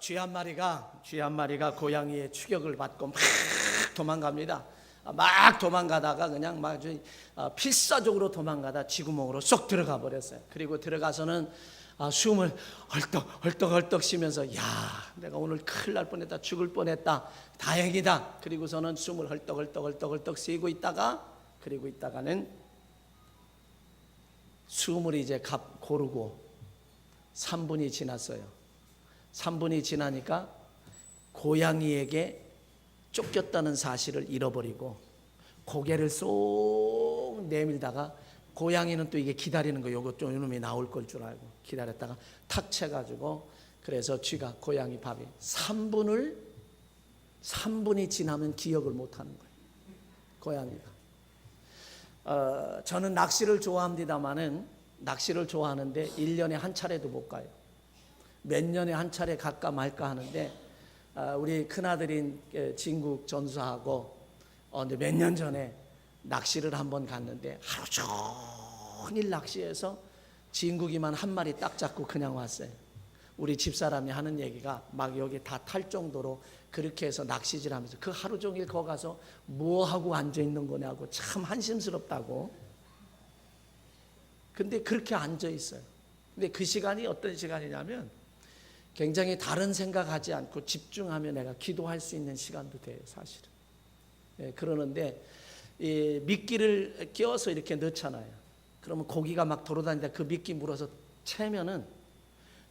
쥐 한 마리가 고양이의 추격을 받고 막 도망갑니다. 막 도망가다가 그냥 막 필사적으로 도망가다 쥐구멍으로 쏙 들어가 버렸어요. 그리고 들어가서는 숨을 헐떡헐떡 쉬면서 야, 내가 오늘 큰일 날 뻔했다, 죽을 뻔했다, 다행이다. 그리고서는 숨을 헐떡헐떡 쉬고 있다가는 숨을 이제 고르고 3분이 지났어요. 3분이 지나니까 고양이에게 쫓겼다는 사실을 잃어버리고 고개를 쏙 내밀다가 고양이는 또 이게 기다리는 거예요. 요거 좀 이놈이 나올 걸 줄 알고 기다렸다가 탁 쳐가지고, 그래서 쥐가 고양이 밥이 3분이 지나면 기억을 못하는 거예요. 고양이가. 저는 낚시를 좋아합니다마는 낚시를 좋아하는데 1년에 한 차례도 못 가요. 몇 년에 한 차례 갈까 말까 하는데 우리 큰아들인 진국 전수하고 몇 년 전에 낚시를 한번 갔는데 하루 종일 낚시해서 진국이만 한 마리 딱 잡고 그냥 왔어요. 우리 집사람이 하는 얘기가 막 여기 다 탈 정도로 그렇게 해서 낚시질 하면서 그 하루 종일 거기 가서 뭐하고 앉아있는 거냐고 참 한심스럽다고. 근데 그렇게 앉아있어요. 근데 그 시간이 어떤 시간이냐면 굉장히 다른 생각하지 않고 집중하며 내가 기도할 수 있는 시간도 돼요, 사실은. 그러는데 이 미끼를 끼워서 이렇게 넣잖아요. 그러면 고기가 막 돌아다니다 그 미끼 물어서 채면은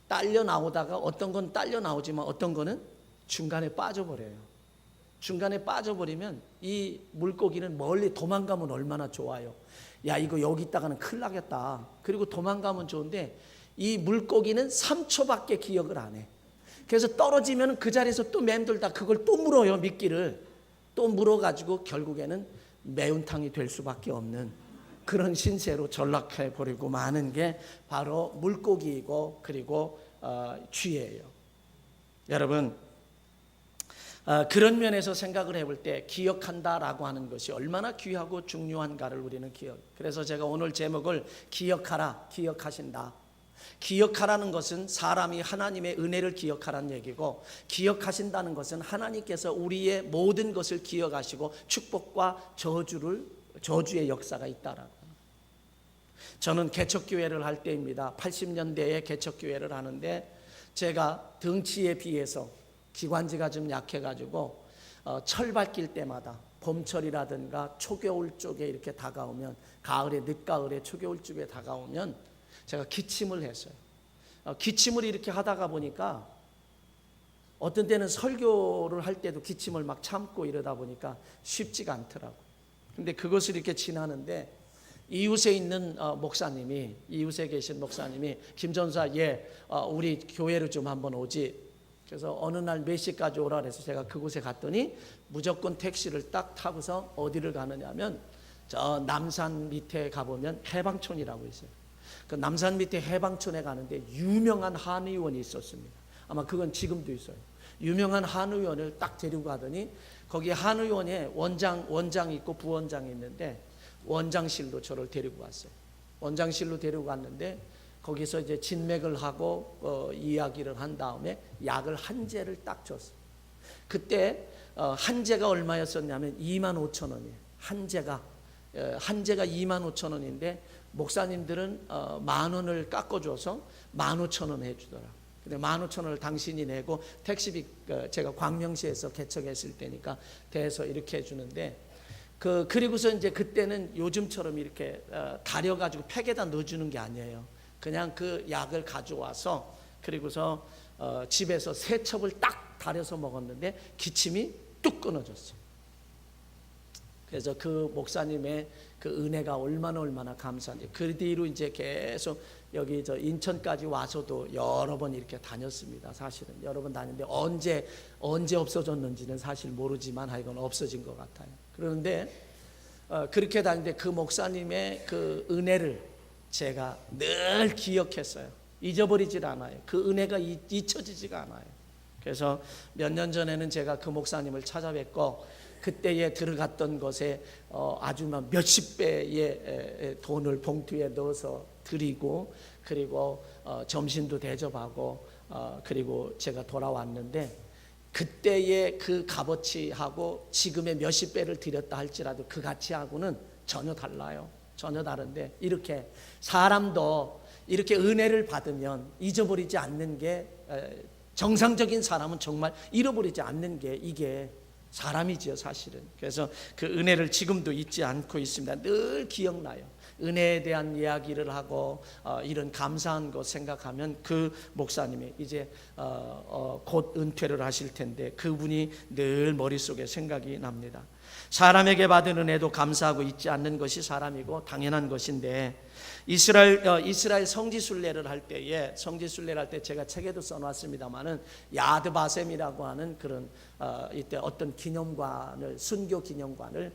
딸려 나오다가 어떤 건 딸려 나오지만 어떤 거는 중간에 빠져버려요. 중간에 빠져버리면 이 물고기는 멀리 도망가면 얼마나 좋아요. 야, 이거 여기 있다가는 큰일 나겠다. 그리고 도망가면 좋은데 이 물고기는 3초밖에 기억을 안 해. 그래서 떨어지면 그 자리에서 또 맴돌다 그걸 또 물어요. 미끼를 또 물어가지고 결국에는 매운탕이 될 수밖에 없는 그런 신세로 전락해 버리고 마는 게 바로 물고기이고 그리고 쥐예요. 여러분, 그런 면에서 생각을 해볼 때 기억한다라고 하는 것이 얼마나 귀하고 중요한가를 우리는 그래서 제가 오늘 제목을 기억하라, 기억하신다. 기억하라는 것은 사람이 하나님의 은혜를 기억하라는 얘기고, 기억하신다는 것은 하나님께서 우리의 모든 것을 기억하시고 축복과 저주의 역사가 있다라고. 저는 개척교회를 할 때입니다. 80년대에 개척교회를 하는데 제가 덩치에 비해서 기관지가 좀 약해가지고 철 밝힐 때마다 봄철이라든가 초겨울 쪽에 이렇게 다가오면, 가을에 늦가을에 초겨울 쪽에 다가오면 제가 기침을 했어요. 기침을 이렇게 하다가 보니까 어떤 때는 설교를 할 때도 기침을 막 참고 이러다 보니까 쉽지가 않더라고. 근데 그것을 이렇게 지나는데 이웃에 있는 목사님이, 이웃에 계신 목사님이 김전사 우리 교회를 좀 한번 오지. 그래서 어느 날 몇 시까지 오라 그래서 제가 그곳에 갔더니 무조건 택시를 딱 타고서 어디를 가느냐면 저 남산 밑에 가보면 해방촌이라고 있어요. 그 남산 밑에 해방촌에 가는데 유명한 한의원이 있었습니다. 아마 그건 지금도 있어요. 유명한 한의원을 딱 데리고 가더니 거기 한의원에 원장 있고 부원장이 있는데 원장실로 저를 데리고 갔어요. 원장실로 데리고 갔는데 거기서 이제 진맥을 하고 이야기를 한 다음에 약을 한 재를 딱 줬어요. 그때 한 재가 얼마였었냐면 25,000원이에요. 한 재가 25,000원인데 목사님들은 10,000원을 깎아줘서 15,000원 해주더라. 근데 15,000원을 당신이 내고 택시비, 제가 광명시에서 개척했을 때니까 대서 이렇게 해주는데, 그리고서 이제 그때는 요즘처럼 이렇게 다려가지고 팩에다 넣어주는 게 아니에요. 그냥 그 약을 가져와서 그리고서 집에서 세 첩을 딱 다려서 먹었는데 기침이 뚝 끊어졌어요. 그래서 그 목사님의 그 은혜가 얼마나 감사한지. 그 뒤로 이제 계속 여기 저 인천까지 와서도 여러 번 이렇게 다녔습니다. 사실은 여러 번 다녔는데 언제 없어졌는지는 사실 모르지만 하여간 없어진 것 같아요. 그런데 그렇게 다니는데 그 목사님의 그 은혜를 제가 늘 기억했어요. 잊어버리질 않아요. 그 은혜가 잊혀지지가 않아요. 그래서 몇 년 전에는 제가 그 목사님을 찾아뵙고 그때에 들어갔던 것에 아주 몇십 배의 돈을 봉투에 넣어서 드리고, 그리고 점심도 대접하고 그리고 제가 돌아왔는데 그때의 그 값어치하고 지금의 몇십 배를 들였다 할지라도 그 가치하고는 전혀 달라요. 전혀 다른데 이렇게 사람도 이렇게 은혜를 받으면 잊어버리지 않는 게 정상적인 사람은 정말 잃어버리지 않는 게 이게 사람이지요, 사실은. 그래서 그 은혜를 지금도 잊지 않고 있습니다. 늘 기억나요. 은혜에 대한 이야기를 하고 이런 감사한 것 생각하면 그 목사님이 이제 곧 은퇴를 하실 텐데 그분이 늘 머릿속에 생각이 납니다. 사람에게 받은 은혜도 감사하고 잊지 않는 것이 사람이고 당연한 것인데 이스라엘 성지순례를 할 때에 제가 책에도 써놨습니다만은 야드바셈이라고 하는 그런 이때 어떤 기념관을 순교 기념관을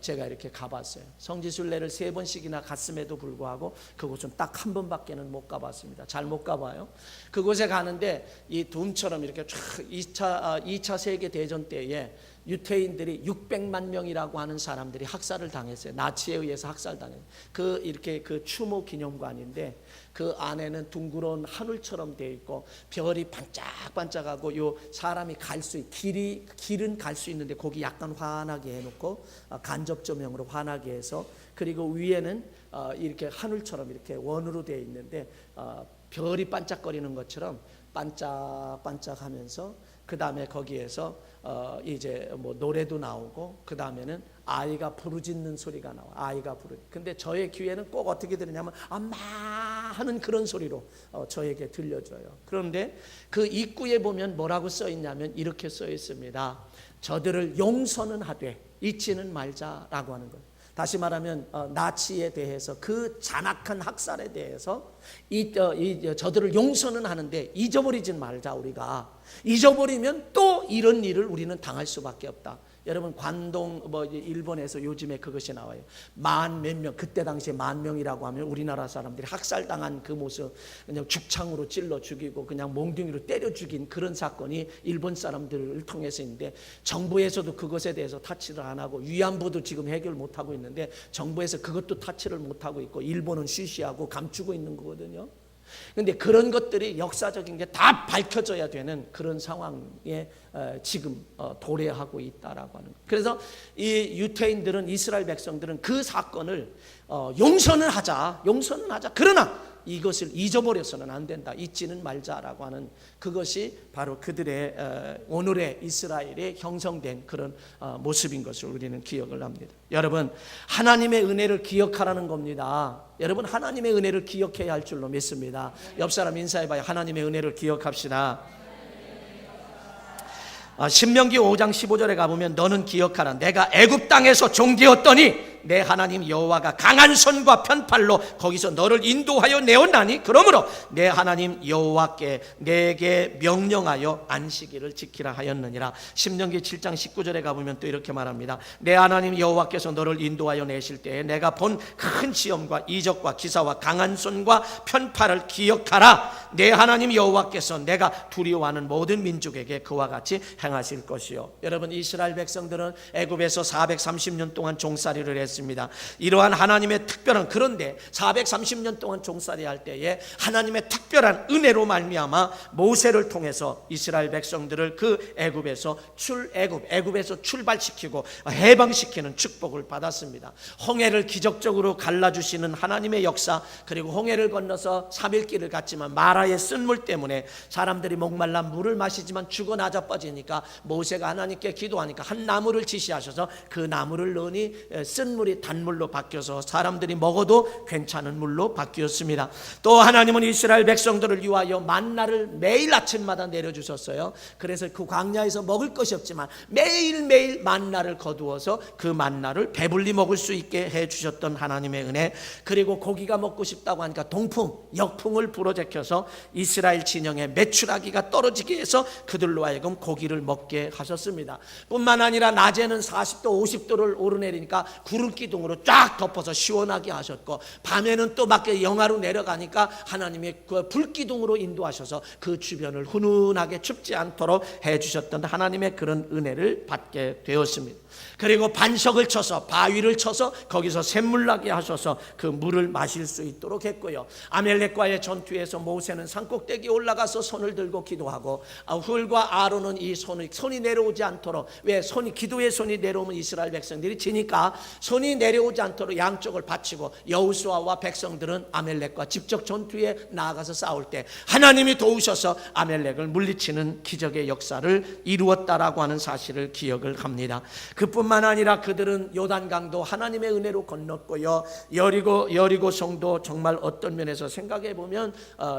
제가 이렇게 가봤어요. 성지순례를 3번씩이나 갔음에도 불구하고 그곳은 딱 한 번밖에는 못 가봤습니다. 잘 못 가봐요. 그곳에 가는데 이 둠처럼 이렇게 쫙 2차 세계 대전 때에 유태인들이 600만 명이라고 하는 사람들이 학살을 당했어요. 나치에 의해서 학살당했어요. 이렇게 그 추모 기념관인데 그 안에는 둥그런 하늘처럼 되어 있고 별이 반짝반짝하고 요 사람이 갈 수 길은 갈 수 있는데 거기 약간 환하게 해놓고 간접 조명으로 환하게 해서 그리고 위에는 이렇게 하늘처럼 이렇게 원으로 되어 있는데 별이 반짝거리는 것처럼 반짝반짝하면서 그 다음에 거기에서 이제 뭐 노래도 나오고 그 다음에는 아이가 부르짖는 소리가 나와. 아이가 근데 저의 귀에는 꼭 어떻게 들으냐면 엄마 하는 그런 소리로 저에게 들려줘요. 그런데 그 입구에 보면 뭐라고 써 있냐면 이렇게 써 있습니다. 저들을 용서는 하되 잊지는 말자라고 하는 거예요. 다시 말하면 나치에 대해서 그 잔악한 학살에 대해서 저들을 용서는 하는데 잊어버리진 말자. 우리가 잊어버리면 또 이런 일을 우리는 당할 수밖에 없다. 여러분 관동 일본에서 요즘에 그것이 나와요. 만 몇 명, 그때 당시에 10,000명이라고 하면 우리나라 사람들이 학살당한 그 모습, 그냥 죽창으로 찔러 죽이고 그냥 몽둥이로 때려 죽인 그런 사건이 일본 사람들을 통해서 있는데 정부에서도 그것에 대해서 타치를 안 하고 위안부도 지금 해결 못 하고 있는데 정부에서 그것도 타치를 못 하고 있고 일본은 쉬쉬하고 감추고 있는 거거든요. 그런데 그런 것들이 역사적인 게 다 밝혀져야 되는 그런 상황에 지금 도래하고 있다라고 하는 거예요. 그래서 이 유태인들은 이스라엘 백성들은 그 사건을 용서는 하자. 그러나 이것을 잊어버려서는 안 된다. 잊지는 말자라고 하는 그것이 바로 그들의 오늘의 이스라엘에 형성된 그런 모습인 것을 우리는 기억을 합니다. 여러분, 하나님의 은혜를 기억하라는 겁니다. 여러분, 하나님의 은혜를 기억해야 할 줄로 믿습니다. 옆 사람 인사해봐요. 하나님의 은혜를 기억합시다. 신명기 5장 15절에 가보면 너는 기억하라. 내가 애굽 땅에서 종되었더니 내 하나님 여호와가 강한 손과 편팔로 거기서 너를 인도하여 내었나니 그러므로 내 하나님 여호와께 내게 명령하여 안식일을 지키라 하였느니라. 신명기 7장 19절에 가보면 또 이렇게 말합니다. 내 하나님 여호와께서 너를 인도하여 내실 때에 내가 본 큰 시험과 이적과 기사와 강한 손과 편팔을 기억하라. 내 하나님 여호와께서 내가 두려워하는 모든 민족에게 그와 같이 행하실 것이요. 여러분, 이스라엘 백성들은 애굽에서 430년 동안 종살이를 했습니다. 이러한 하나님의 특별한, 그런데 430년 동안 종살이 할 때에 하나님의 특별한 은혜로 말미암아 모세를 통해서 이스라엘 백성들을 그 애굽에서 출발시키고 해방시키는 축복을 받았습니다. 홍해를 기적적으로 갈라주시는 하나님의 역사, 그리고 홍해를 건너서 3일길을 갔지만 마라의 쓴물 때문에 사람들이 목말라 물을 마시지만 죽어 나자빠지니까 모세가 하나님께 기도하니까 한 나무를 지시하셔서 그 나무를 넣으니 쓴물이 단물로 바뀌어서 사람들이 먹어도 괜찮은 물로 바뀌었습니다. 또 하나님은 이스라엘 백성들을 위하여 만나를 매일 아침마다 내려주셨어요. 그래서 그 광야에서 먹을 것이 없지만 매일매일 만나를 거두어서 그 만나를 배불리 먹을 수 있게 해주셨던 하나님의 은혜, 그리고 고기가 먹고 싶다고 하니까 역풍을 불어제켜서 이스라엘 진영의 메추라기가 떨어지게 해서 그들로 하여금 고기를 먹게 하셨습니다. 뿐만 아니라 낮에는 40도 50도를 오르내리니까 구름 구름 기둥으로 쫙 덮어서 시원하게 하셨고, 밤에는 또 밖에 영하로 내려가니까 하나님의 그 불기둥으로 인도하셔서 그 주변을 훈훈하게 춥지 않도록 해주셨던 하나님의 그런 은혜를 받게 되었습니다. 그리고 반석을 쳐서, 바위를 쳐서 거기서 샘물 나게 하셔서 그 물을 마실 수 있도록 했고요. 아멜렉과의 전투에서 모세는 산꼭대기에 올라가서 손을 들고 기도하고, 훌과 아론은 이 손이 내려오지 않도록, 왜 기도의 손이 내려오면 이스라엘 백성들이 지니까 손이 내려오지 않도록 양쪽을 받치고, 여호수아와 백성들은 아멜렉과 직접 전투에 나아가서 싸울 때 하나님이 도우셔서 아멜렉을 물리치는 기적의 역사를 이루었다라고 하는 사실을 기억을 합니다. 그뿐만 아니라 그들은 요단강도 하나님의 은혜로 건넜고요. 여리고성도 정말 어떤 면에서 생각해 보면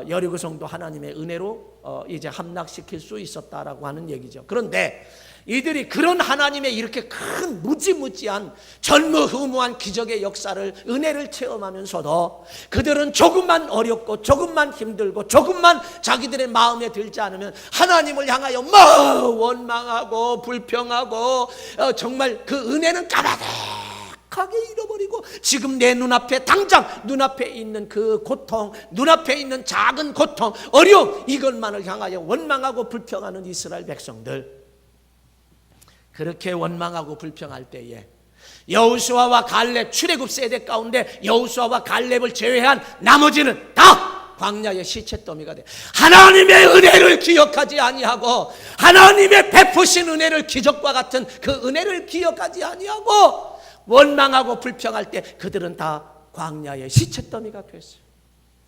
여리고성도 하나님의 은혜로 이제 함락시킬 수 있었다라고 하는 얘기죠. 그런데 이들이 그런 하나님의 이렇게 큰 무지무지한 전무후무한 기적의 역사를, 은혜를 체험하면서도 그들은 조금만 어렵고 조금만 힘들고 조금만 자기들의 마음에 들지 않으면 하나님을 향하여 원망하고 불평하고 정말 그 은혜는 까마득하게 잃어버리고, 지금 내 눈앞에, 당장 눈앞에 있는 그 고통, 눈앞에 있는 작은 고통, 어려움, 이것만을 향하여 원망하고 불평하는 이스라엘 백성들, 그렇게 원망하고 불평할 때에 여호수아와 갈렙, 출애굽 세대 가운데 여호수아와 갈렙을 제외한 나머지는 다 광야의 시체더미가 돼. 하나님의 은혜를 기억하지 아니하고, 하나님의 베푸신 은혜를, 기적과 같은 그 은혜를 기억하지 아니하고 원망하고 불평할 때 그들은 다 광야의 시체더미가 됐어요.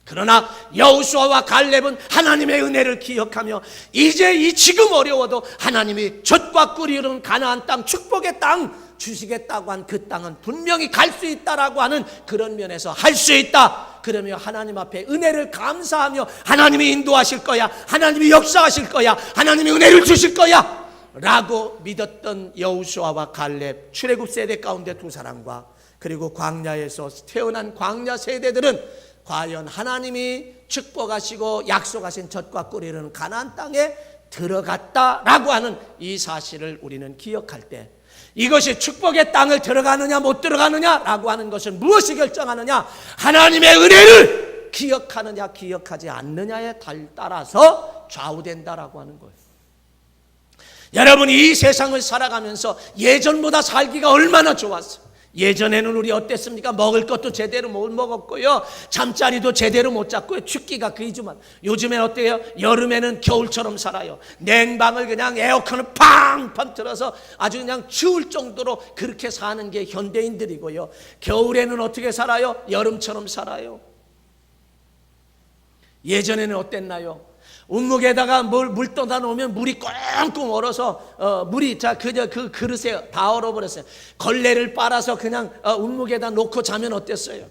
그러나 여호수아와 갈렙은 하나님의 은혜를 기억하며, 이제 지금 어려워도 하나님이 젖과 꿀이 흐르는 가나안 땅, 축복의 땅 주시겠다고 한 그 땅은 분명히 갈 수 있다라고 하는 그런 면에서 할 수 있다, 그러며 하나님 앞에 은혜를 감사하며 하나님이 인도하실 거야, 하나님이 역사하실 거야, 하나님이 은혜를 주실 거야 라고 믿었던 여호수아와 갈렙, 출애굽 세대 가운데 두 사람과, 그리고 광야에서 태어난 광야 세대들은 과연 하나님이 축복하시고 약속하신 젖과 꿀이 흐르는 가나안 땅에 들어갔다라고 하는 이 사실을 우리는 기억할 때, 이것이 축복의 땅을 들어가느냐 못 들어가느냐라고 하는 것은 무엇이 결정하느냐? 하나님의 은혜를 기억하느냐 기억하지 않느냐에 따라서 좌우된다라고 하는 거예요. 여러분이 이 세상을 살아가면서 예전보다 살기가 얼마나 좋았어요. 예전에는 우리 어땠습니까? 먹을 것도 제대로 못 먹었고요, 잠자리도 제대로 못 잤고요, 춥기가 그이지만 요즘엔 어때요? 여름에는 겨울처럼 살아요. 냉방을 그냥 에어컨을 팡팡 틀어서 아주 그냥 추울 정도로 그렇게 사는 게 현대인들이고요. 겨울에는 어떻게 살아요? 여름처럼 살아요. 예전에는 어땠나요? 운묵에다가 물 떠다 놓으면 물이 꽁꽁 얼어서 물이 그 그릇에 다 얼어버렸어요. 걸레를 빨아서 그냥 운묵에다 놓고 자면 어땠어요?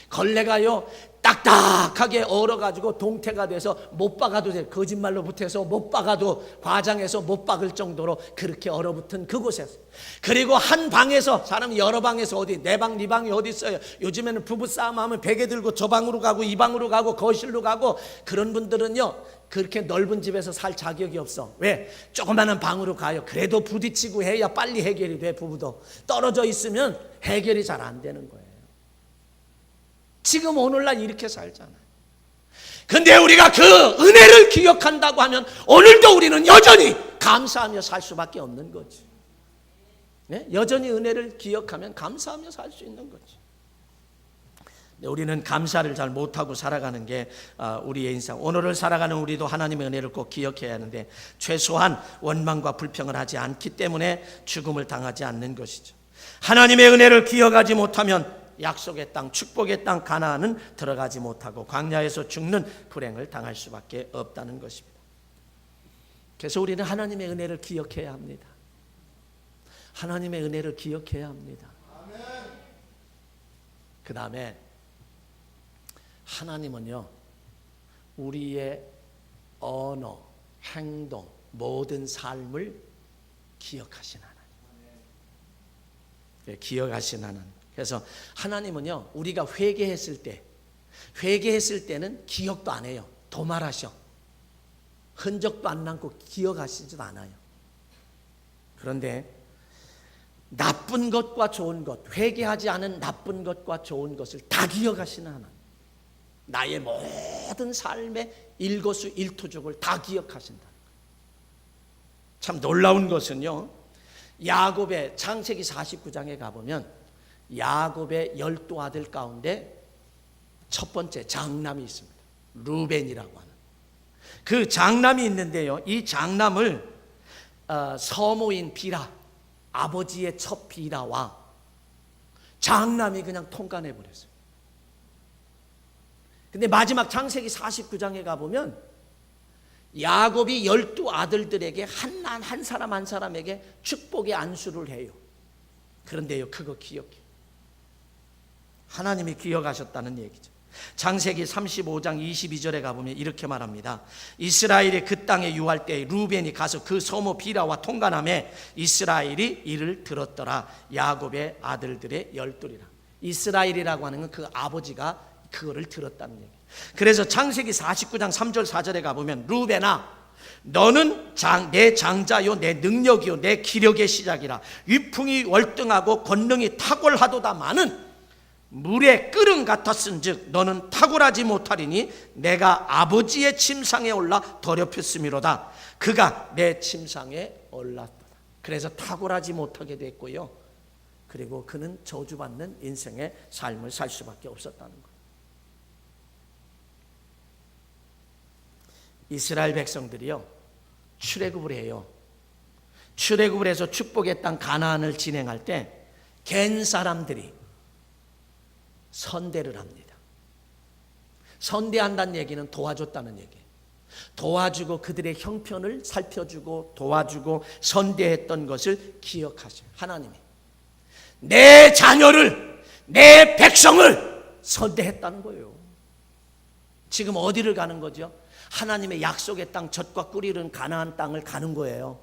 걸레가요 딱딱하게 얼어가지고 동태가 돼서 못 박아도 돼요. 거짓말로 못해서 못 박아도, 과장해서 못 박을 정도로 그렇게 얼어붙은 그곳에서, 그리고 한 방에서, 사람이 여러 방에서 어디, 내 방, 네 방이 어디 있어요? 요즘에는 부부싸움 하면 베개 들고 저 방으로 가고 이 방으로 가고 거실로 가고, 그런 분들은요 그렇게 넓은 집에서 살 자격이 없어. 왜? 조그마한 방으로 가요. 그래도 부딪히고 해야 빨리 해결이 돼. 부부도 떨어져 있으면 해결이 잘 안 되는 거예요. 지금 오늘날 이렇게 살잖아요. 근데 우리가 그 은혜를 기억한다고 하면 오늘도 우리는 여전히 감사하며 살 수밖에 없는 거지. 네? 여전히 은혜를 기억하면 감사하며 살 수 있는 거지. 우리는 감사를 잘 못하고 살아가는 게 우리의 인생. 오늘을 살아가는 우리도 하나님의 은혜를 꼭 기억해야 하는데, 최소한 원망과 불평을 하지 않기 때문에 죽음을 당하지 않는 것이죠. 하나님의 은혜를 기억하지 못하면 약속의 땅, 축복의 땅 가나안은 들어가지 못하고 광야에서 죽는 불행을 당할 수밖에 없다는 것입니다. 그래서 우리는 하나님의 은혜를 기억해야 합니다. 하나님의 은혜를 기억해야 합니다. 그 다음에 하나님은요 우리의 언어, 행동, 모든 삶을 기억하신 하나님. 기억하신 하나님. 그래서 하나님은요 우리가 회개했을 때는 기억도 안 해요. 도말하셔. 흔적도 안 남고 기억하시지도 않아요. 그런데 나쁜 것과 좋은 것, 회개하지 않은 나쁜 것과 좋은 것을 다 기억하시는 하나님. 나의 모든 삶의 일거수일투족을 다 기억하신다. 참 놀라운 것은요, 야곱의 창세기 49장에 가보면 야곱의 12아들 가운데 첫 번째 장남이 있습니다. 루벤이라고 하는 그 장남이 있는데요, 이 장남을 서모인 비라, 아버지의 첫 비라와 장남이 그냥 통간해 버렸어요. 근데 마지막 창세기 49장에 가보면 야곱이 12아들들에게 한 사람 한 사람에게 축복의 안수를 해요. 그런데요, 그거 기억해요. 하나님이 기억하셨다는 얘기죠. 창세기 35장 22절에 가보면 이렇게 말합니다. 이스라엘이 그 땅에 유할 때 루벤이 가서 그 소모 비라와 통간함에 이스라엘이 이를 들었더라. 야곱의 아들들의 열둘이라. 이스라엘이라고 하는 건 그 아버지가 그거를 들었다는 얘기. 그래서 창세기 49장 3절 4절에 가보면 루벤아, 너는 내 장자요 내 능력이요 내 기력의 시작이라. 위풍이 월등하고 권능이 탁월하도다마는 물의 끓음 같았은즉 너는 탁월하지 못하리니 내가 아버지의 침상에 올라 더럽혔음이로다. 그가 내 침상에 올랐다. 그래서 탁월하지 못하게 됐고요, 그리고 그는 저주받는 인생의 삶을 살 수밖에 없었다는 거예요. 이스라엘 백성들이요, 출애굽을 해요. 출애굽을 해서 축복의 땅 가나안을 진행할 때 겐 사람들이 선대를 합니다. 선대한다는 얘기는 도와줬다는 얘기예요. 도와주고 그들의 형편을 살펴주고 도와주고 선대했던 것을 기억하셔요. 하나님이 내 자녀를, 내 백성을 선대했다는 거예요. 지금 어디를 가는 거죠? 하나님의 약속의 땅, 젖과 꿀이 흐르는 가나안 땅을 가는 거예요.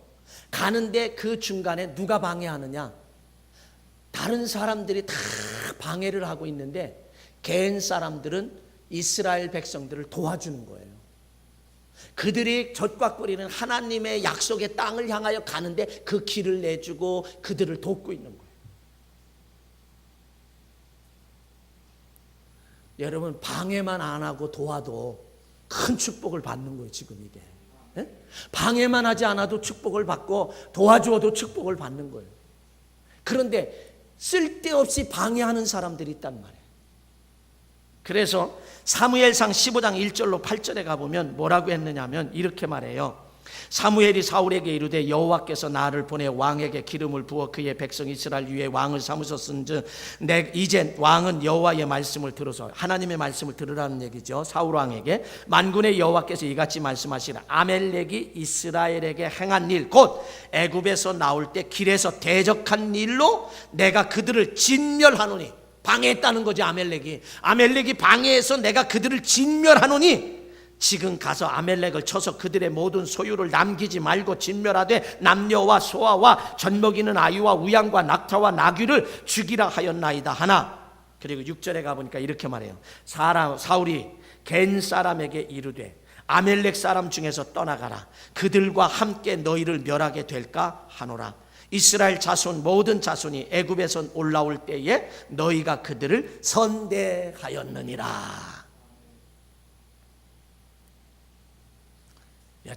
가는데 그 중간에 누가 방해하느냐? 다른 사람들이 다 방해를 하고 있는데 겐 사람들은 이스라엘 백성들을 도와주는 거예요. 그들이 젖과 꿀이는 하나님의 약속의 땅을 향하여 가는데 그 길을 내주고 그들을 돕고 있는 거예요. 여러분, 방해만 안 하고 도와도 큰 축복을 받는 거예요. 지금 이게 방해만 하지 않아도 축복을 받고 도와줘도 축복을 받는 거예요. 그런데 쓸데없이 방해하는 사람들이 있단 말이에요. 그래서 사무엘상 15장 1절로 8절에 가보면 뭐라고 했느냐면 이렇게 말해요. 사무엘이 사울에게 이르되 여호와께서 나를 보내 왕에게 기름을 부어 그의 백성 이스라엘 위에 왕을 삼으셨은즉 이제 왕은 여호와의 말씀을 들어서, 하나님의 말씀을 들으라는 얘기죠. 사울 왕에게 만군의 여호와께서 이같이 말씀하시라. 아멜렉이 이스라엘에게 행한 일, 곧 애굽에서 나올 때 길에서 대적한 일로 내가 그들을 진멸하노니. 방해했다는 거지. 아멜렉이 방해해서 내가 그들을 진멸하노니 지금 가서 아멜렉을 쳐서 그들의 모든 소유를 남기지 말고 진멸하되 남녀와 소아와 젖먹이는 아이와 우양과 낙타와 나귀를 죽이라 하였나이다 하나. 그리고 6절에 가보니까 이렇게 말해요. 사울이 겐 사람에게 이르되 아멜렉 사람 중에서 떠나가라. 그들과 함께 너희를 멸하게 될까 하노라. 이스라엘 자손 모든 자손이 애굽에서 올라올 때에 너희가 그들을 선대하였느니라.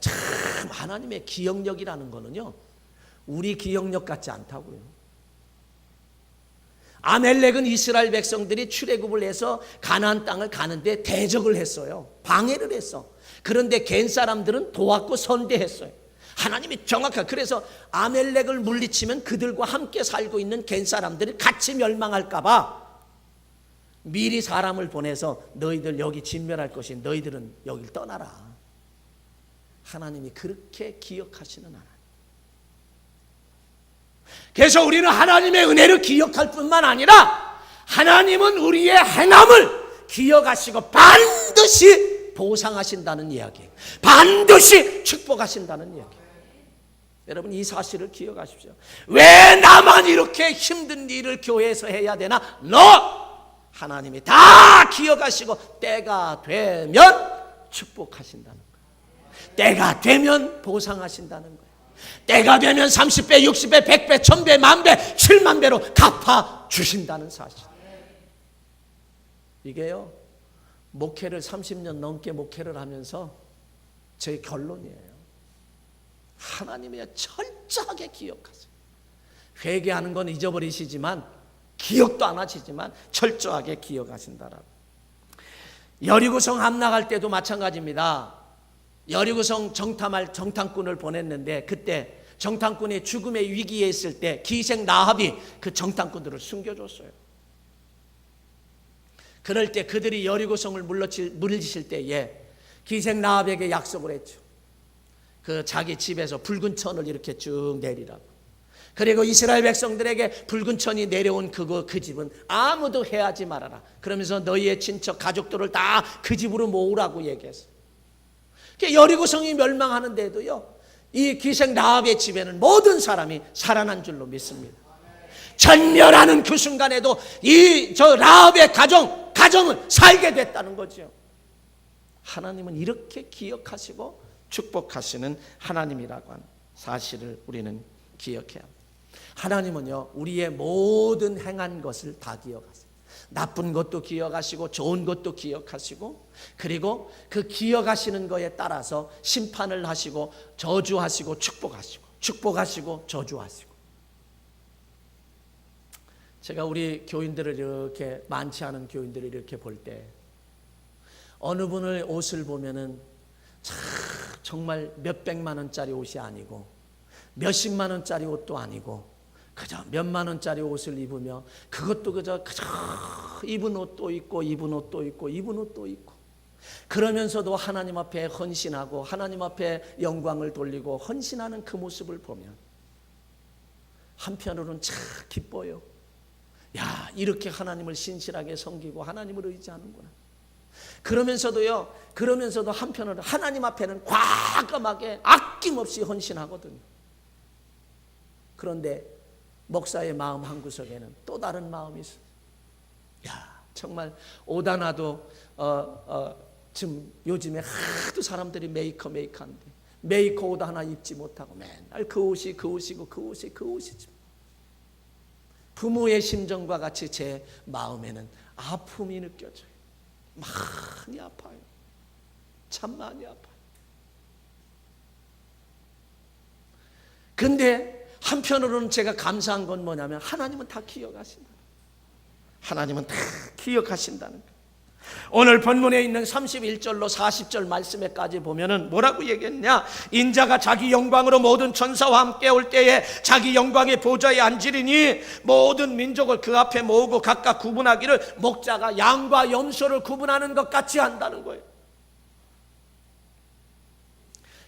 참 하나님의 기억력이라는 거는요, 우리 기억력 같지 않다고요. 아멜렉은 이스라엘 백성들이 출애굽을 해서 가나안 땅을 가는데 대적을 했어요. 방해를 했어. 그런데 겐 사람들은 도왔고 선대했어요. 하나님이 그래서 아멜렉을 물리치면 그들과 함께 살고 있는 겐 사람들이 같이 멸망할까 봐 미리 사람을 보내서 너희들 여기 진멸할 것이 너희들은 여길 떠나라. 하나님이 그렇게 기억하시는 하나님. 그래서 우리는 하나님의 은혜를 기억할 뿐만 아니라 하나님은 우리의 행함을 기억하시고 반드시 보상하신다는 이야기예요. 반드시 축복하신다는 이야기예요. 여러분, 이 사실을 기억하십시오. 왜 나만 이렇게 힘든 일을 교회에서 해야 되나? 하나님이 다 기억하시고 때가 되면 축복하신다는 거예요. 때가 되면 보상하신다는 거예요. 때가 되면 30배, 60배, 100배, 1000배, 10,000배, 70,000배로 갚아주신다는 사실. 이게요, 목회를 30년 넘게 목회를 하면서 제 결론이에요. 하나님의 철저하게 기억하세요. 회개하는 건 잊어버리시지만, 기억도 안 하시지만 철저하게 기억하신다라고. 여리고성 함락할 때도 마찬가지입니다. 여리고성 정탐꾼을 보냈는데, 그때 정탐꾼이 죽음의 위기에 있을 때 기생 라합이 그 정탐꾼들을 숨겨줬어요. 그럴 때 그들이 여리고성을 물리칠 때에 기생 라합에게 약속을 했죠. 그 자기 집에서 붉은 천을 이렇게 쭉 내리라고. 그리고 이스라엘 백성들에게 붉은 천이 내려온 그 집은 아무도 해하지 말아라. 그러면서 너희의 친척 가족들을 다 그 집으로 모으라고 얘기했어요. 여리고성이 멸망하는데도요, 이 기생 라합의 집에는 모든 사람이 살아난 줄로 믿습니다. 전멸하는 그 순간에도 저 라합의 가정은 살게 됐다는 거죠. 하나님은 이렇게 기억하시고 축복하시는 하나님이라고 하는 사실을 우리는 기억해야 합니다. 하나님은요, 우리의 모든 행한 것을 다 기억하세요. 나쁜 것도 기억하시고 좋은 것도 기억하시고, 그리고 그 기억하시는 거에 따라서 심판을 하시고 저주하시고 축복하시고 저주하시고. 제가 우리 교인들을 이렇게, 많지 않은 교인들을 이렇게 볼 때 어느 분의 옷을 보면은 정말 몇백만 원짜리 옷이 아니고 몇십만 원짜리 옷도 아니고 그저 몇만 원짜리 옷을 입으며, 그것도 그저 입은 옷도 있고 입은 옷도 있고 입은 옷도 있고, 그러면서도 하나님 앞에 헌신하고 하나님 앞에 영광을 돌리고 헌신하는 그 모습을 보면 한편으로는 참 기뻐요. 야, 이렇게 하나님을 신실하게 섬기고 하나님을 의지하는구나. 그러면서도 한편으로는 하나님 앞에는 과감하게 아낌없이 헌신하거든요. 그런데 목사의 마음 한구석에는 또 다른 마음이 있어요. 야, 정말 오다나도 지금 요즘에 하도 사람들이 메이커인데 메이커 옷 하나 입지 못하고 맨날 그 옷이지. 부모의 심정과 같이 제 마음에는 아픔이 느껴져요. 많이 아파요. 참 많이 아파요. 근데 한편으로는 제가 감사한 건 뭐냐면, 하나님은 다 기억하신다. 하나님은 다 기억하신다는 거예요. 오늘 본문에 있는 31절로 40절 말씀에까지 보면은 뭐라고 얘기했냐? 인자가 자기 영광으로 모든 천사와 함께 올 때에 자기 영광의 보좌에 앉으리니 모든 민족을 그 앞에 모으고 각각 구분하기를 목자가 양과 염소를 구분하는 것 같이 한다는 거예요.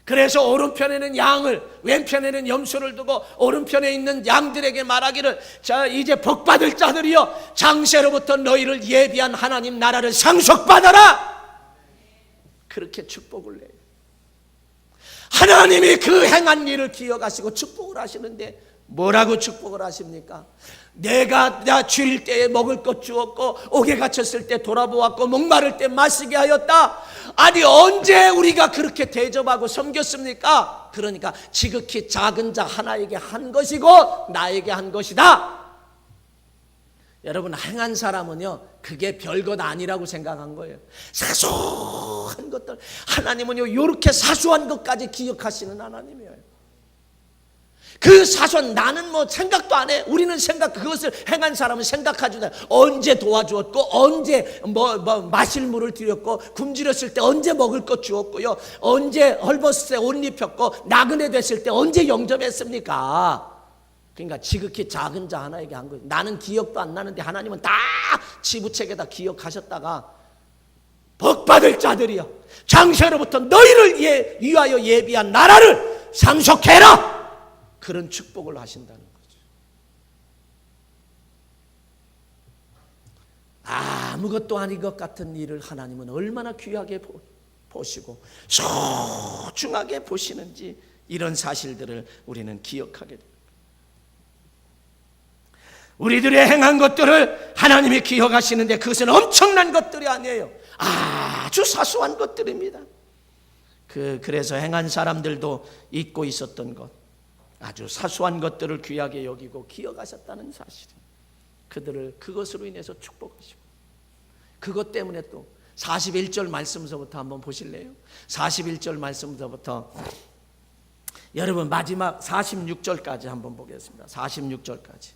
그래서 오른편에는 양을, 왼편에는 염소를 두고 오른편에 있는 양들에게 말하기를, 자, 이제 복받을 자들이여, 장세로부터 너희를 예비한 하나님 나라를 상속받아라. 그렇게 축복을 해요. 하나님이 그 행한 일을 기억하시고 축복을 하시는데 뭐라고 축복을 하십니까? 내가 줄일 때에 먹을 것 주었고 옥에 갇혔을 때 돌아보았고 목마를 때 마시게 하였다. 아니, 언제 우리가 그렇게 대접하고 섬겼습니까? 그러니까 지극히 작은 자 하나에게 한 것이고 나에게 한 것이다. 여러분, 행한 사람은요, 그게 별것 아니라고 생각한 거예요. 사소한 것들, 하나님은요 이렇게 사소한 것까지 기억하시는 하나님이에요. 그 사소한, 나는 뭐 생각도 안 해. 우리는 그것을 행한 사람은 생각하지 않아요. 언제 도와주었고, 언제 마실 물을 드렸고, 굶주렸을 때 언제 먹을 것 주었고요, 언제 헐벗을 때 옷 입혔고, 나그네 됐을 때 언제 영접했습니까? 그러니까 지극히 작은 자 하나에게 한 거예요. 나는 기억도 안 나는데 하나님은 다 지부책에다 기억하셨다가, 복받을 자들이여, 장세로부터 너희를 위하여 예비한 나라를 상속해라. 그런 축복을 하신다는 거죠. 아무것도 아닌 것 같은 일을 하나님은 얼마나 귀하게 보시고 소중하게 보시는지, 이런 사실들을 우리는 기억하게 됩니다. 우리들의 행한 것들을 하나님이 기억하시는데 그것은 엄청난 것들이 아니에요. 아주 사소한 것들입니다. 그래서 행한 사람들도 잊고 있었던 것, 아주 사소한 것들을 귀하게 여기고 기억하셨다는 사실, 그들을 그것으로 인해서 축복하시고, 그것 때문에 또 41절 말씀서부터 한번 보실래요? 41절 말씀서부터 여러분 마지막 46절까지 한번 보겠습니다. 46절까지.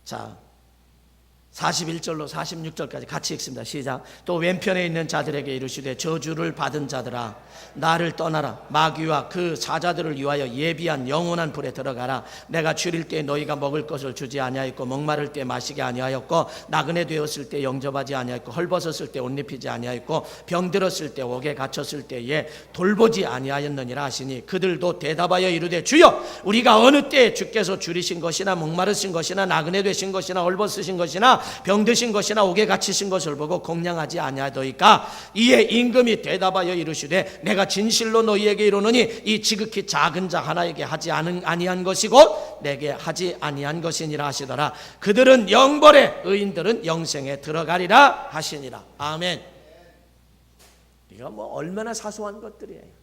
자, 41절로 46절까지 같이 읽습니다. 시작. 또 왼편에 있는 자들에게 이르시되 저주를 받은 자들아 나를 떠나라. 마귀와 그 사자들을 위하여 예비한 영원한 불에 들어가라. 내가 줄일 때 너희가 먹을 것을 주지 아니하였고 목마를 때 마시게 아니하였고 나그네 되었을 때 영접하지 아니하였고 헐벗었을 때 옷 입히지 아니하였고 병들었을 때 옥에 갇혔을 때에 돌보지 아니하였느니라 하시니 그들도 대답하여 이르되 주여 우리가 어느 때에 주께서 줄이신 것이나 목마르신 것이나 나그네 되신 것이나 헐벗으신 것이나 병드신 것이나 옥에 갇히신 것을 보고 공양하지 아니하더이까. 이에 임금이 대답하여 이르시되 내가 진실로 너희에게 이르노니 이 지극히 작은 자 하나에게 하지 아니한 것이 곧 내게 하지 아니한 것이니라 하시더라. 그들은 영벌에 의인들은 영생에 들어가리라 하시니라. 아멘. 이거 뭐 얼마나 사소한 것들이에요.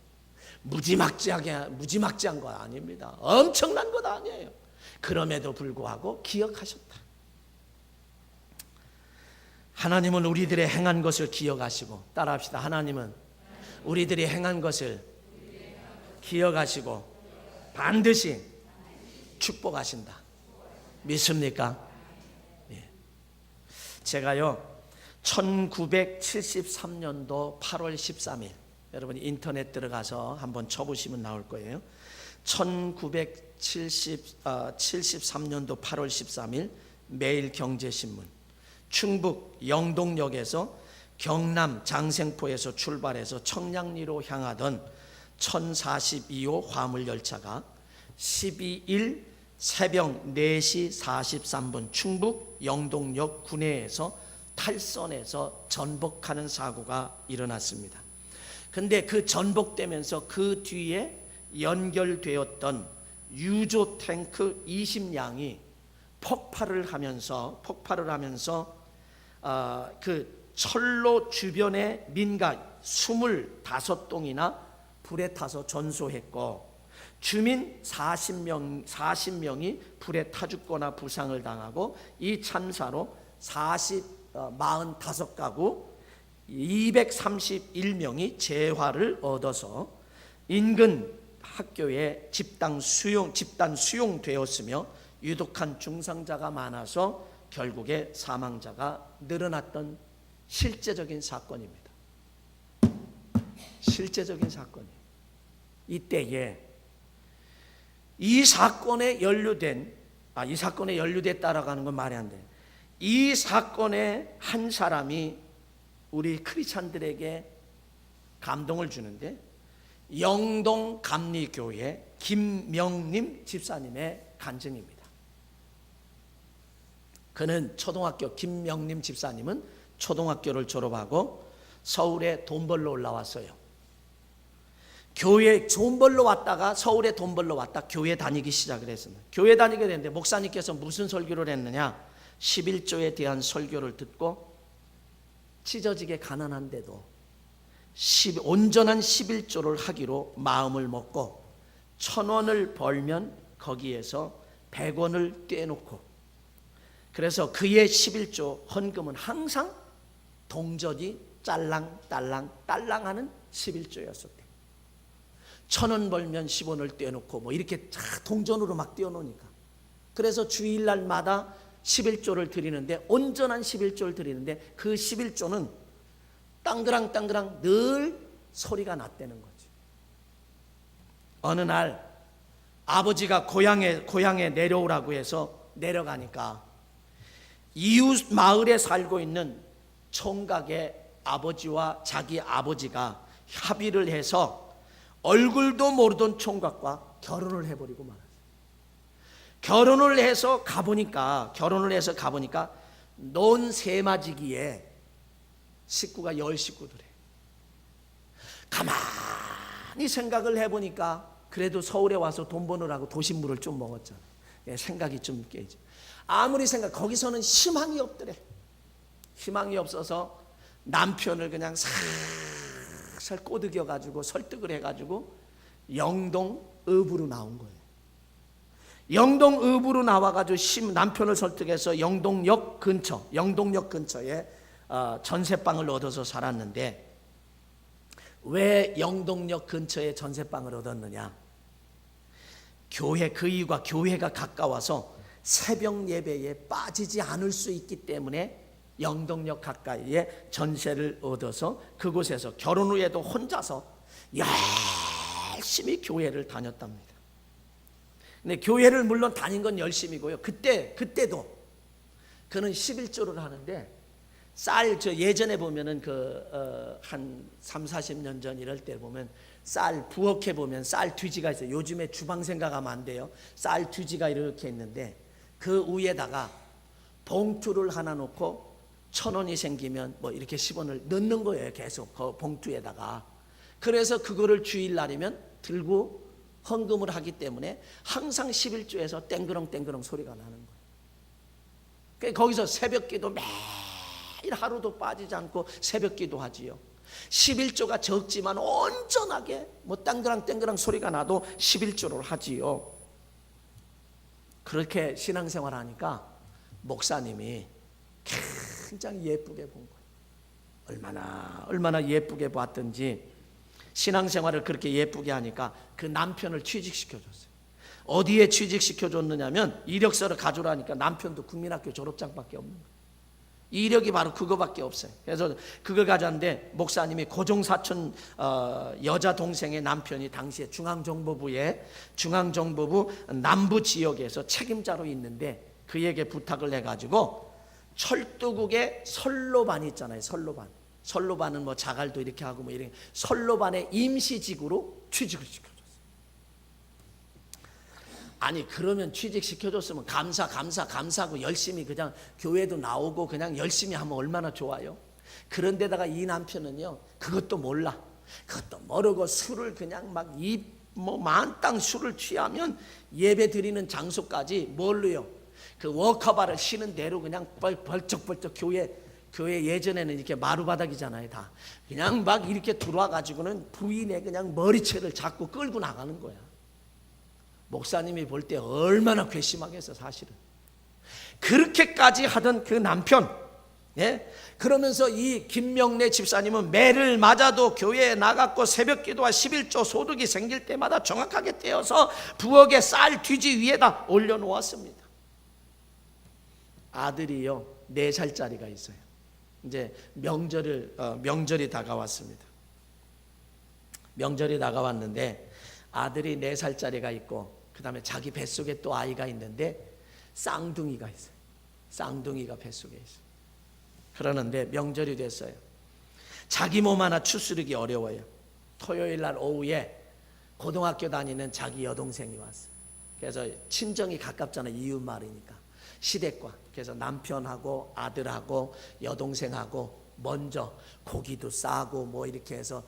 무지막지한 거 아닙니다. 엄청난 것 아니에요. 그럼에도 불구하고 기억하셨다. 하나님은 우리들의 행한 것을 기억하시고, 따라합시다. 하나님은 우리들이 행한 것을 기억하시고 반드시 축복하신다. 믿습니까? 예. 제가요 1973년도 8월 13일 여러분이 인터넷 들어가서 한번 쳐보시면 나올 거예요. 1973년도 8월 13일 매일경제신문 충북 영동역에서 경남 장생포에서 출발해서 청량리로 향하던 1042호 화물열차가 12일 새벽 4시 43분 충북 영동역 구내에서 탈선해서 전복하는 사고가 일어났습니다. 근데 그 전복되면서 그 뒤에 연결되었던 유조 탱크 20량이 폭발을 하면서 그 철로 주변의 민가 25동이나 불에 타서 전소했고 주민 40명이 불에 타 죽거나 부상을 당하고 이 참사로 45가구 231명이 재활을 얻어서 인근 학교에 집단 수용되었으며 유독한 중상자가 많아서 결국에 사망자가 늘어났던 실제적인 사건입니다. 실제적인 사건이에요. 이때에 이 사건에 연루됐다라고 하는 건 말이 안 돼요. 이 사건에 한 사람이 우리 크리스찬들에게 감동을 주는데 영동 감리교회 김명림 집사님의 간증입니다. 그는 김명림 집사님은 초등학교를 졸업하고 서울에 돈 벌러 올라왔어요. 교회 돈 벌러 왔다가 서울에 돈 벌러 왔다 교회 다니기 시작을 했습니다. 교회 다니게 됐는데 목사님께서 무슨 설교를 했느냐? 11조에 대한 설교를 듣고 찢어지게 가난한데도 온전한 11조를 하기로 마음을 먹고 1,000원을 벌면 거기에서 100원을 떼놓고, 그래서 그의 11조 헌금은 항상 동전이 딸랑딸랑하는 11조였었대. 1,000원 벌면 10원을 떼놓고 뭐 이렇게 동전으로 막 떼어놓으니까. 그래서 주일날마다 11조를 드리는데, 온전한 11조를 드리는데 그 11조는 땅그랑 늘 소리가 났다는 거지. 어느 날 아버지가 고향에 내려오라고 해서 내려가니까 이웃 마을에 살고 있는 총각의 아버지와 자기 아버지가 합의를 해서 얼굴도 모르던 총각과 결혼을 해버리고 말았어요. 결혼을 해서 가보니까 논 세마지기에 식구가 10식구들에. 가만히 생각을 해보니까 그래도 서울에 와서 돈 버느라고 도신물을 좀 먹었잖아. 생각이 좀 깨지. 아무리 거기서는 희망이 없더래. 희망이 없어서 남편을 그냥 살살 꼬드겨 가지고 설득을 해가지고 영동읍으로 나온 거예요. 영동읍으로 나와가지고 남편을 설득해서 영동역 근처에 전세방을 얻어서 살았는데, 왜 영동역 근처에 전세방을 얻었느냐? 그 이유가 교회가 가까워서 새벽 예배에 빠지지 않을 수 있기 때문에 영동역 가까이에 전세를 얻어서 그곳에서 결혼 후에도 혼자서 열심히 교회를 다녔답니다. 근데 교회를 물론 다닌 건 열심이고요. 그때도 그는 11조를 하는데, 예전에 보면은 한 30-40년 전 이럴 때 보면 부엌에 보면 쌀 뒤지가 있어요. 요즘에 주방 생각하면 안 돼요. 쌀 뒤지가 이렇게 있는데, 그 위에다가 봉투를 하나 놓고 1,000원이 생기면 뭐 이렇게 10원을 넣는 거예요. 계속 그 봉투에다가. 그래서 그거를 주일날이면 들고 헌금을 하기 때문에 항상 11조에서 땡그렁땡그렁 소리가 나는 거예요. 거기서 새벽기도 매일 하루도 빠지지 않고 새벽기도 하지요. 11조가 적지만 온전하게 뭐 땡그랑 소리가 나도 11조를 하지요. 그렇게 신앙생활 하니까 목사님이 굉장히 예쁘게 본 거예요. 얼마나 예쁘게 봤던지, 신앙생활을 그렇게 예쁘게 하니까 그 남편을 취직시켜줬어요. 어디에 취직시켜줬느냐면, 이력서를 가져라니까 남편도 국민학교 졸업장밖에 없는 거예요. 이력이 바로 그거밖에 없어요. 그래서 그걸 가져왔는데, 목사님이 고종사촌 여자 동생의 남편이 당시에 중앙정보부 남부 지역에서 책임자로 있는데, 그에게 부탁을 해가지고 철도국의 선로반 있잖아요. 선로반은 뭐 자갈도 이렇게 하고 뭐 이런 선로반의 임시직으로 취직을 시켜줬어요. 아니, 그러면 취직시켜줬으면 감사하고 열심히 그냥 교회도 나오고 그냥 열심히 하면 얼마나 좋아요. 그런데다가 이 남편은요, 그것도 몰라. 그것도 모르고 술을 그냥 만땅 술을 취하면 예배 드리는 장소까지 뭘로요? 그 워커바를 쉬는 대로 그냥 벌쩍벌쩍 교회 예전에는 이렇게 마루바닥이잖아요. 다 그냥 막 이렇게 들어와 가지고는 부인의 그냥 머리채를 잡고 끌고 나가는 거야. 목사님이 볼 때 얼마나 괘씸하겠어. 사실은 그렇게까지 하던 그 남편, 그러면서 이 김명래 집사님은 매를 맞아도 교회에 나갔고 새벽기도와 11조 소득이 생길 때마다 정확하게 떼어서 부엌에 쌀 뒤지 위에다 올려놓았습니다. 아들이요 4살짜리가 있어요. 이제 명절이 다가왔습니다. 명절이 다가왔는데 아들이 4살짜리가 있고, 그 다음에 자기 뱃속에 또 아이가 있는데 쌍둥이가 있어요. 쌍둥이가 뱃속에 있어요. 그러는데 명절이 됐어요. 자기 몸 하나 추스르기 어려워요. 토요일 날 오후에 고등학교 다니는 자기 여동생이 왔어요. 그래서 친정이 가깝잖아요. 이웃 마을이니까. 시댁과. 그래서 남편하고 아들하고 여동생하고 먼저 고기도 싸고 뭐 이렇게 해서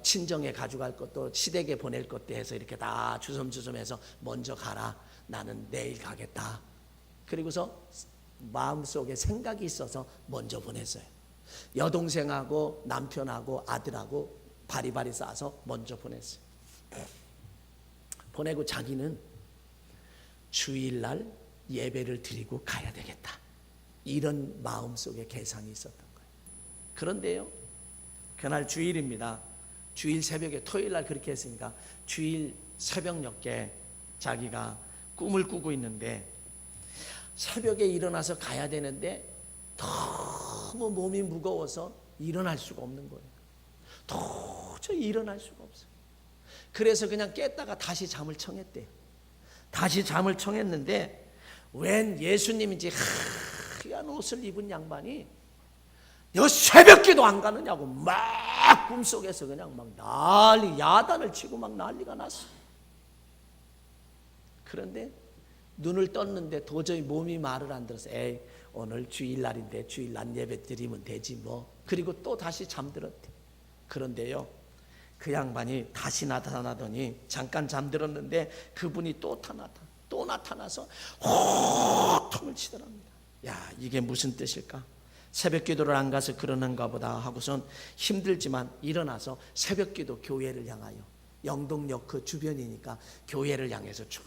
친정에 가져갈 것도 시댁에 보낼 것도 해서 이렇게 다 주섬주섬해서 먼저 가라. 나는 내일 가겠다. 그리고서 마음속에 생각이 있어서 먼저 보냈어요. 여동생하고 남편하고 아들하고 바리바리 싸서 먼저 보냈어요. 보내고 자기는 주일날 예배를 드리고 가야 되겠다. 이런 마음속에 계산이 있었던 거예요. 그런데요, 그날 주일입니다. 주일 새벽에, 토요일날 그렇게 했으니까 주일 새벽녘에 자기가 꿈을 꾸고 있는데, 새벽에 일어나서 가야 되는데 너무 몸이 무거워서 일어날 수가 없는 거예요. 도저히 일어날 수가 없어요. 그래서 그냥 깼다가 다시 잠을 청했대요. 다시 잠을 청했는데 웬 예수님인지 하얀 옷을 입은 양반이 너 새벽기도 안 가느냐고 막 꿈속에서 그냥 막 야단을 치고 막 난리가 났어. 그런데 눈을 떴는데 도저히 몸이 말을 안 들어서 에이 오늘 주일날인데 주일날 예배 드리면 되지 뭐. 그리고 또 다시 잠들었대. 그런데요, 그 양반이 다시 나타나더니 잠깐 잠들었는데 그분이 또 나타나서 호통을 치더랍니다. 야, 이게 무슨 뜻일까? 새벽 기도를 안 가서 그러는가 보다 하고선 힘들지만 일어나서 새벽 기도 교회를 향하여 영동역 그 주변이니까 교회를 향해서 쭉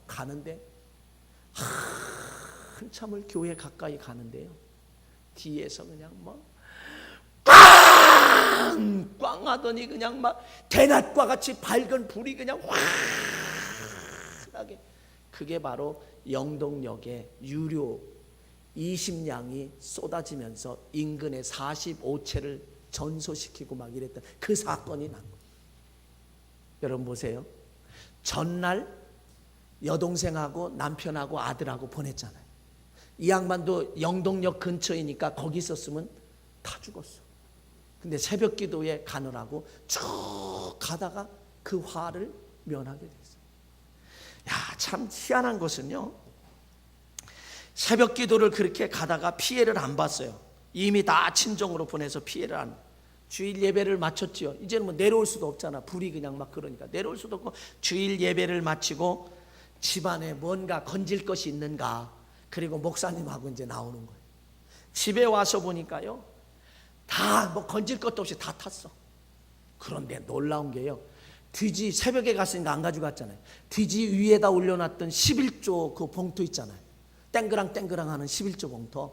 가는데 한참을 교회 가까이 가는데요, 뒤에서 그냥 뭐 꽝 하더니 그냥 막 대낮과 같이 밝은 불이 그냥 환하게, 그게 바로 영동역에 유료 20량이 쏟아지면서 인근의 45채를 전소시키고 막 이랬던 그 사건이 난 거예요. 여러분 보세요. 전날 여동생하고 남편하고 아들하고 보냈잖아요. 이 양반도 영동역 근처이니까 거기 있었으면 다 죽었어. 근데 새벽 기도에 가느라고 쭉 가다가 그 화를 면하게 됐어요. 야, 참 희한한 것은요, 새벽 기도를 그렇게 가다가 피해를 안 봤어요. 이미 다 친정으로 보내서 피해를 안, 주일 예배를 마쳤지요. 이제는 뭐 내려올 수도 없잖아. 불이 그냥 막 그러니까 내려올 수도 없고, 주일 예배를 마치고 집안에 뭔가 건질 것이 있는가, 그리고 목사님하고 이제 나오는 거예요. 집에 와서 보니까요, 다 뭐 건질 것도 없이 다 탔어. 그런데 놀라운 게요, 뒤지 새벽에 갔으니까 안 가져갔잖아요. 뒤지 위에다 올려놨던 11조 그 봉투 있잖아요. 땡그랑 땡그랑 하는 11조 봉투.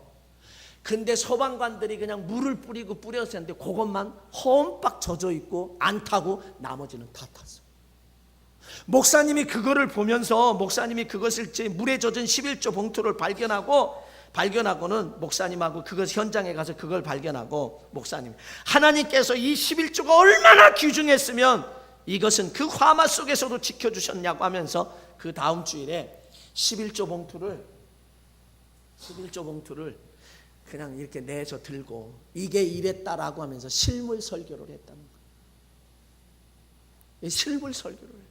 근데 소방관들이 그냥 물을 뿌리고 뿌려서 했는데 그것만 험박 젖어 있고 안 타고 나머지는 다 탔어. 목사님이 그거를 보면서, 목사님이 그것을 물에 젖은 11조 봉투를 발견하고는 목사님하고 그것 현장에 가서 그걸 발견하고, 목사님, 하나님께서 이 11조가 얼마나 귀중했으면 이것은 그 화마 속에서도 지켜주셨냐고 하면서 그 다음 주일에 11조 봉투를 그냥 이렇게 내서 들고 이게 이랬다라고 하면서 실물 설교를 했다는 거예요. 실물 설교를 했다.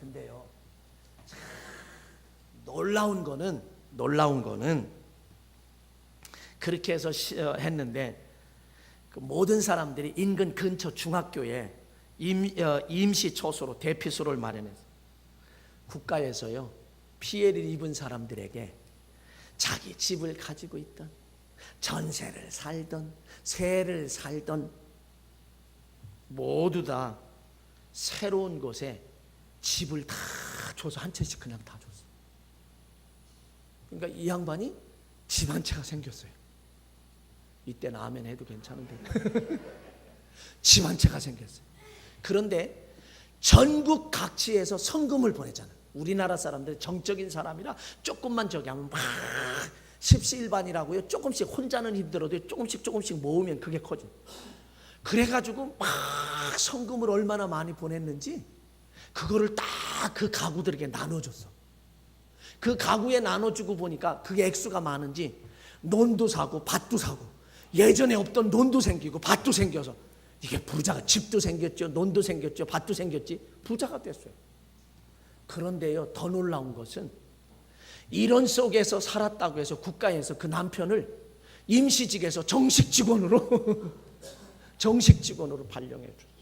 근데요, 놀라운 거는 그렇게 해서 했는데, 그 모든 사람들이 인근 근처 중학교에 임시 초소로 대피소를 마련해서 국가에서요, 피해를 입은 사람들에게 자기 집을 가지고 있던, 전세를 살던, 세를 살던 모두 다 새로운 곳에 집을 다 줘서 한 채씩 그냥 다 줬어요. 그러니까 이 양반이 집 한 채가 생겼어요. 이때는 아멘 해도 괜찮은데 집 한 채가 생겼어요. 그런데 전국 각지에서 성금을 보내잖아요. 우리나라 사람들 정적인 사람이라 조금만 저기 하면 막 십시일반이라고요. 조금씩, 혼자는 힘들어도 조금씩 모으면 그게 커져. 그래가지고 막 성금을 얼마나 많이 보냈는지 그거를 딱 그 가구들에게 나눠줬어. 그 가구에 나눠주고 보니까 그게 액수가 많은지 논도 사고 밭도 사고, 예전에 없던 논도 생기고 밭도 생겨서 이게 부자가, 집도 생겼죠, 논도 생겼죠, 밭도 생겼지, 부자가 됐어요. 그런데요, 더 놀라운 것은 이런 속에서 살았다고 해서 국가에서 그 남편을 임시직에서 정식 직원으로 발령해 줬어요.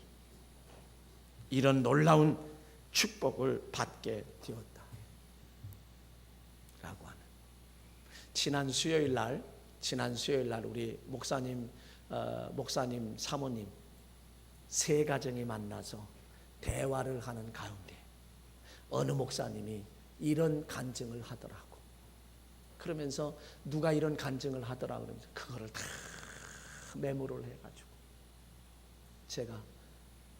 이런 놀라운 축복을 받게 되었다 라고 하는. 지난 수요일 날 우리 목사님 사모님 세 가정이 만나서 대화를 하는 가운데 어느 목사님이 이런 간증을 하더라고. 그러면서 누가 이런 간증을 하더라 그러면서 그거를 다 메모를 해가지고 제가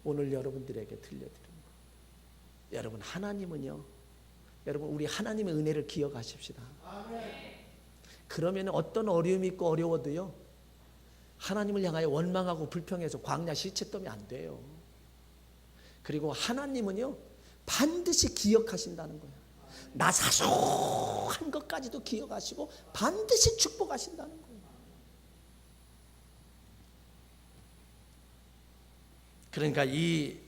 오늘 여러분들에게 들려드립니다. 여러분, 하나님은요, 여러분 우리 하나님의 은혜를 기억하십시다. 그러면 어떤 어려움이 있고 어려워도요, 하나님을 향하여 원망하고 불평해서 광야 시체 떠면 안 돼요. 그리고 하나님은요, 반드시 기억하신다는 거예요. 나 사소한 것까지도 기억하시고 반드시 축복하신다는 거예요. 그러니까 이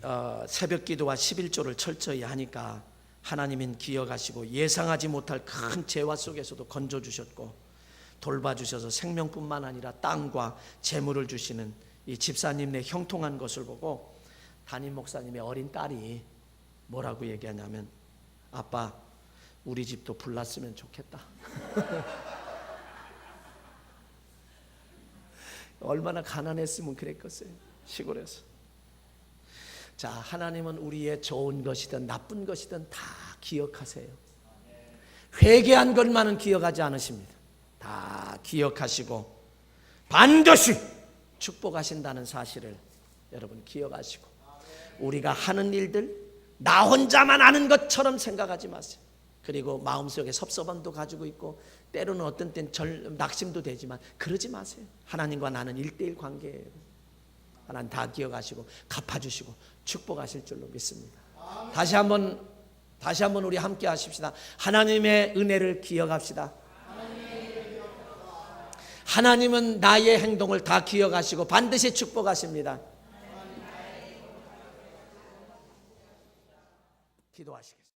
새벽 기도와 11조를 철저히 하니까 하나님은 기억하시고 예상하지 못할 큰 재화 속에서도 건져주셨고 돌봐주셔서 생명뿐만 아니라 땅과 재물을 주시는 이 집사님의 형통한 것을 보고 담임 목사님의 어린 딸이 뭐라고 얘기하냐면, 아빠, 우리 집도 불났으면 좋겠다. 얼마나 가난했으면 그랬겠어요, 시골에서. 자, 하나님은 우리의 좋은 것이든 나쁜 것이든 다 기억하세요. 회개한 것만은 기억하지 않으십니다. 다 기억하시고 반드시 축복하신다는 사실을 여러분 기억하시고, 우리가 하는 일들 나 혼자만 아는 것처럼 생각하지 마세요. 그리고 마음속에 섭섭함도 가지고 있고 때로는 어떤 땐 낙심도 되지만 그러지 마세요. 하나님과 나는 1대1 관계예요. 하나님 다 기억하시고 갚아주시고 축복하실 줄로 믿습니다. 다시 한번 우리 함께 하십시다. 하나님의 은혜를 기억합시다. 하나님은 나의 행동을 다 기억하시고 반드시 축복하십니다. 기도하시겠습니다.